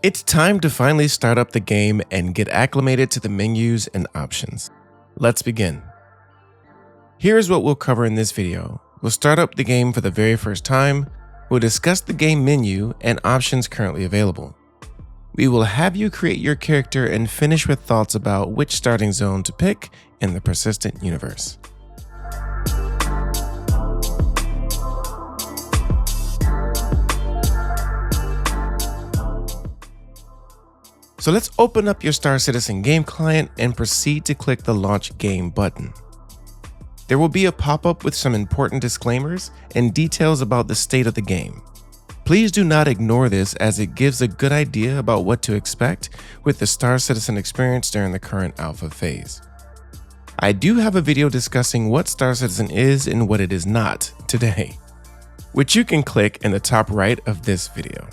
It's time to finally start up the game and get acclimated to the menus and options. Let's begin. Here's what we'll cover in this video. We'll start up the game for the very first time, we'll discuss the game menu and options currently available. We will have you create your character and finish with thoughts about which starting zone to pick in the persistent universe. So let's open up your Star Citizen game client and proceed to click the Launch Game button. There will be a pop-up with some important disclaimers and details about the state of the game. Please do not ignore this as it gives a good idea about what to expect with the Star Citizen experience during the current alpha phase. I do have a video discussing what Star Citizen is and what it is not today, which you can click in the top right of this video.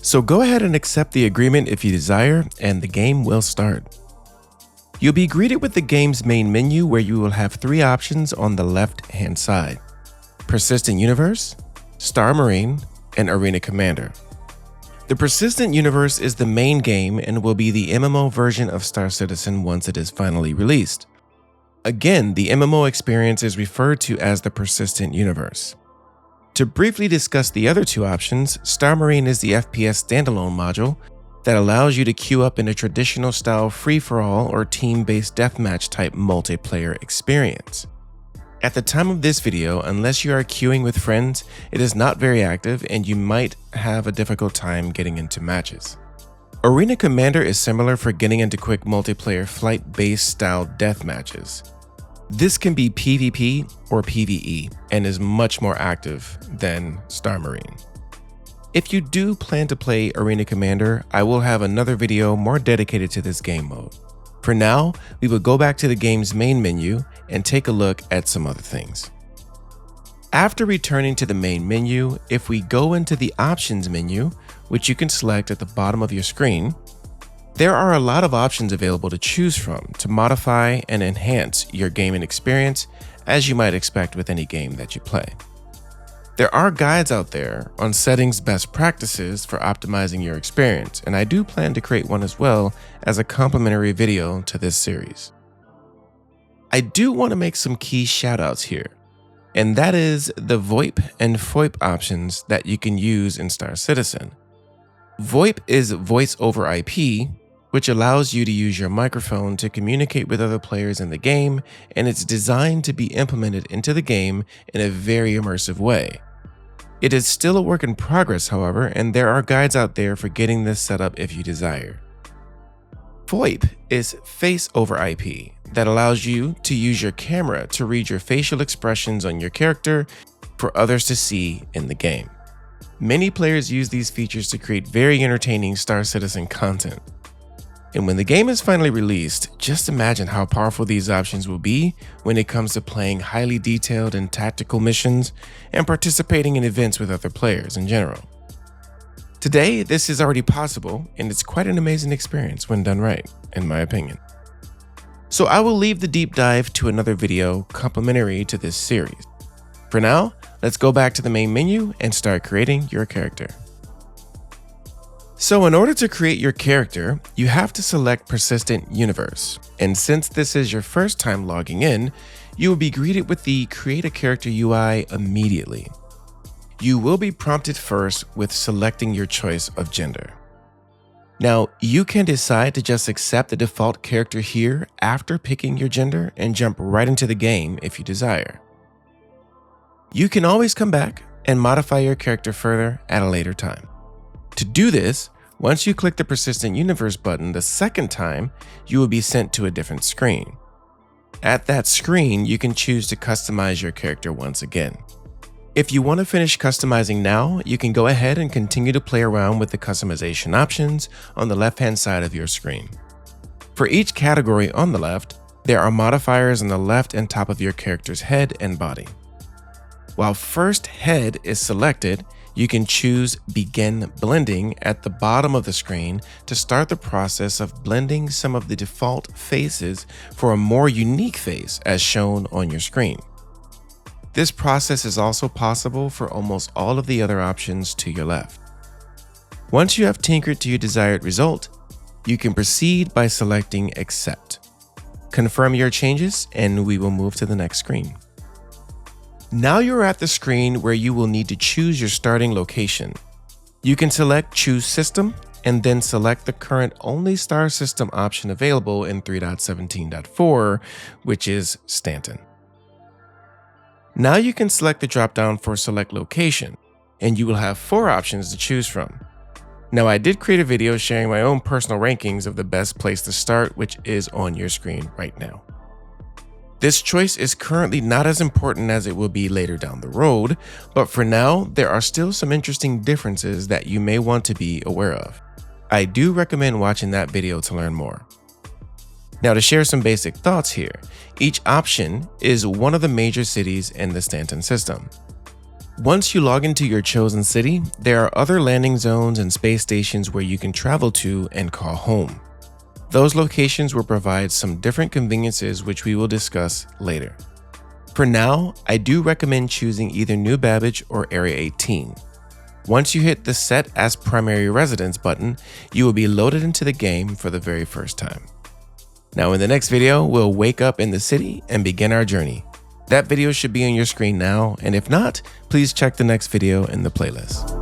So go ahead and accept the agreement if you desire, and the game will start. You'll be greeted with the game's main menu where you will have three options on the left-hand side: Persistent Universe, Star Marine, and Arena Commander. The Persistent Universe is the main game and will be the MMO version of Star Citizen once it is finally released. Again, the MMO experience is referred to as the Persistent Universe. To briefly discuss the other two options, Star Marine is the FPS standalone module that allows you to queue up in a traditional style free-for-all or team-based deathmatch type multiplayer experience. At the time of this video, unless you are queuing with friends, it is not very active and you might have a difficult time getting into matches. Arena Commander is similar for getting into quick multiplayer flight-based style deathmatches. This can be PvP or PvE and is much more active than Star Marine. If you do plan to play Arena Commander, I will have another video more dedicated to this game mode. For now, we will go back to the game's main menu and take a look at some other things. After returning to the main menu, if we go into the Options menu, which you can select at the bottom of your screen, there are a lot of options available to choose from to modify and enhance your gaming experience, as you might expect with any game that you play. There are guides out there on settings best practices for optimizing your experience, and I do plan to create one as well as a complimentary video to this series. I do want to make some key shoutouts here, and that is the VoIP and FOIP options that you can use in Star Citizen. VoIP is voice over IP, which allows you to use your microphone to communicate with other players in the game, and it's designed to be implemented into the game in a very immersive way. It is still a work in progress, however, and there are guides out there for getting this set up if you desire. FOIP is face over IP that allows you to use your camera to read your facial expressions on your character for others to see in the game. Many players use these features to create very entertaining Star Citizen content. And when the game is finally released, just imagine how powerful these options will be when it comes to playing highly detailed and tactical missions and participating in events with other players in general. Today, this is already possible, and it's quite an amazing experience when done right, in my opinion. So I will leave the deep dive to another video complimentary to this series. For now, let's go back to the main menu and start creating your character. So in order to create your character, you have to select Persistent Universe. And since this is your first time logging in, you will be greeted with the Create a Character UI immediately. You will be prompted first with selecting your choice of gender. Now, you can decide to just accept the default character here after picking your gender and jump right into the game if you desire. You can always come back and modify your character further at a later time. To do this, once you click the Persistent Universe button the second time, you will be sent to a different screen. At that screen, you can choose to customize your character once again. If you want to finish customizing now, you can go ahead and continue to play around with the customization options on the left-hand side of your screen. For each category on the left, there are modifiers on the left and top of your character's head and body. While first head is selected, you can choose Begin Blending at the bottom of the screen to start the process of blending some of the default faces for a more unique face as shown on your screen. This process is also possible for almost all of the other options to your left. Once you have tinkered to your desired result, you can proceed by selecting Accept. Confirm your changes and we will move to the next screen. Now you're at the screen where you will need to choose your starting location. You can select Choose System and then select the current only star system option available in 3.17.4, which is Stanton. Now you can select the dropdown for Select Location, and you will have 4 options to choose from. Now I did create a video sharing my own personal rankings of the best place to start, which is on your screen right now. This choice is currently not as important as it will be later down the road, but for now, there are still some interesting differences that you may want to be aware of. I do recommend watching that video to learn more. Now to share some basic thoughts here, each option is one of the major cities in the Stanton system. Once you log into your chosen city, there are other landing zones and space stations where you can travel to and call home. Those locations will provide some different conveniences which we will discuss later. For now, I do recommend choosing either New Babbage or Area 18. Once you hit the Set as Primary Residence button, you will be loaded into the game for the very first time. Now in the next video, we'll wake up in the city and begin our journey. That video should be on your screen now, and if not, please check the next video in the playlist.